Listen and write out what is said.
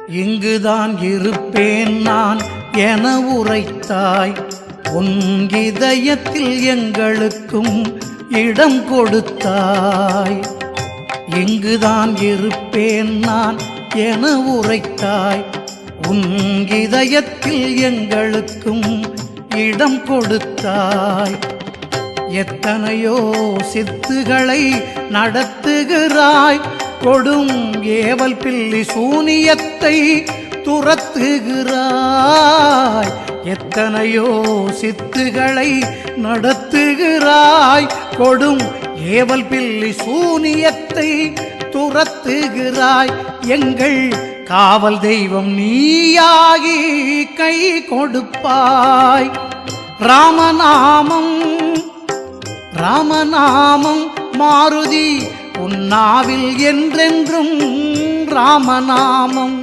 இங்குதான் இருப்பேன் நான் என உரைத்தாய். உன் இதயத்தில் எங்களுக்கும் இடம் கொடுத்தாய். இங்குதான் இருப்பேன் நான் என உரைத்தாய். உன் இதயத்தில் எங்களுக்கும் இடம் கொடுத்தாய். எத்தனையோ சித்துகளை நடத்துகிறாய். கொடும் ஏவல் பில்லி சூனியத்தை துரத்துகிறாய். எத்தனையோ சித்துகளை நடத்துகிறாய். கொடும் ஏவல் பில்லி சூனியத்தை துரத்துகிறாய். எங்கள் காவல் தெய்வம் நீயாகி கை கொடுப்பாய். ராமநாமம் ராமநாமம் மாருதி உன்னாவில் என்றென்றும் ராமநாமம்.